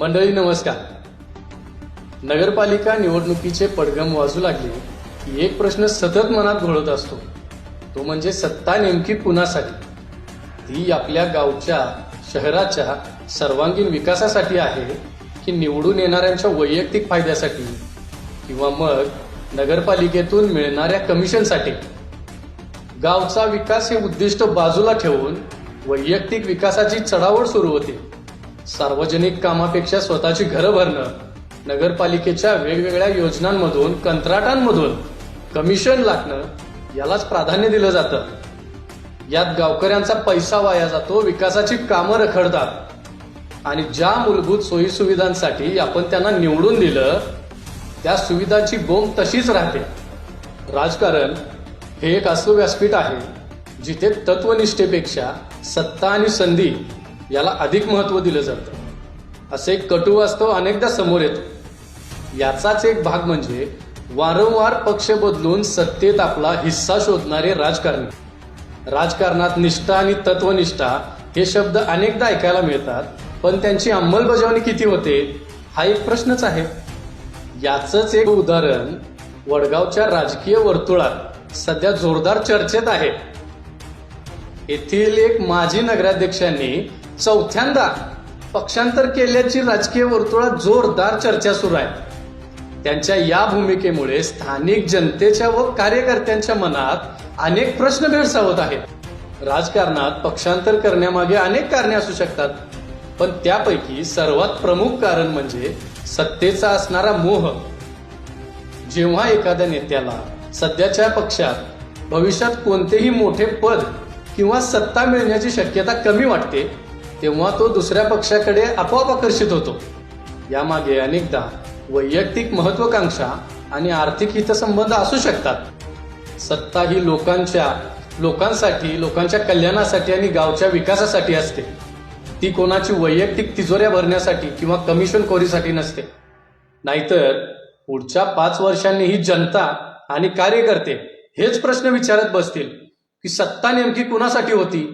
मंडळी नमस्कार. नगरपालिका निवडणुकीचे पडघम वाजू लागले की एक प्रश्न सतत मनात घोळत असतो, तो म्हणजे सत्ता नेमकी कुणासाठी? ती आपल्या गावच्या शहराच्या सर्वांगीण विकासासाठी आहे की निवडून येणाऱ्यांच्या वैयक्तिक फायद्यासाठी, किंवा मग नगरपालिकेतून मिळणाऱ्या कमिशनसाठी? गावचा विकास हे उद्दिष्ट बाजूला ठेवून वैयक्तिक विकासाची चढाओढ सुरू होते. सार्वजनिक कामापेक्षा स्वतःची घरं भरणं, नगरपालिकेच्या वेगवेगळ्या योजनांमधून कंत्राटांमधून कमिशन लागणं यालाच प्राधान्य दिलं जातं. यात गावकऱ्यांचा पैसा वाया जातो, विकासाची कामं रखडतात आणि ज्या मूलभूत सोयीसुविधांसाठी आपण त्यांना निवडून दिलं त्या सुविधांची बोंब तशीच राहते. राजकारण हे एक असं व्यासपीठ आहे जिथे तत्वनिष्ठेपेक्षा सत्ता आणि संधी याला अधिक महत्त्व दिलं जातं. असे एक कटू वास्तव अनेकदा समोर येतो. याचाच एक भाग म्हणजे वारंवार पक्ष बदलून सत्तेत आपला हिस्सा शोधणारे राजकारणी. राजकारणात निष्ठा आणि तत्वनिष्ठा हे शब्द अनेकदा ऐकायला मिळतात, पण त्यांची अंमलबजावणी किती होते हा एक प्रश्नच आहे. याचंच एक उदाहरण वडगावच्या राजकीय वर्तुळात सध्या जोरदार चर्चेत आहे. येथील एक माजी नगराध्यक्षांनी चौथ्यांदा पक्षांतर केल्याची राजकीय वर्तुळात जोरदार चर्चा सुरू आहे. त्यांच्या या भूमिकेमुळे स्थानिक जनतेच्या व कार्यकर्त्यांच्या मनात अनेक प्रश्न भेडसावत आहेत. राजकारणात पक्षांतर करण्यामागे अनेक कारणे असू शकतात, पण त्यापैकी सर्वात प्रमुख कारण म्हणजे सत्तेचा असणारा मोह. जेव्हा एखाद्या नेत्याला सध्याच्या पक्षात भविष्यात कोणतेही मोठे पद किंवा सत्ता मिळण्याची शक्यता कमी वाटते, तेव्हा तो दुसऱ्या पक्षाकडे आपोआप आकर्षित होतो. यामागे अनेकदा वैयक्तिक महत्वाकांक्षा आणि आर्थिक हितसंबंध असू शकतात. सत्ता ही लोकांसाठी, लोकांच्या कल्याणासाठी आणि गावच्या विकासासाठी असते. ती कोणाची वैयक्तिक तिजोऱ्या भरण्यासाठी किंवा कमिशन खोरीसाठी नसते. नाहीतर पुढच्या 5 वर्षांनी ही जनता आणि कार्यकर्ते हेच प्रश्न विचारत बसतील की सत्ता नेमकी कुणासाठी होती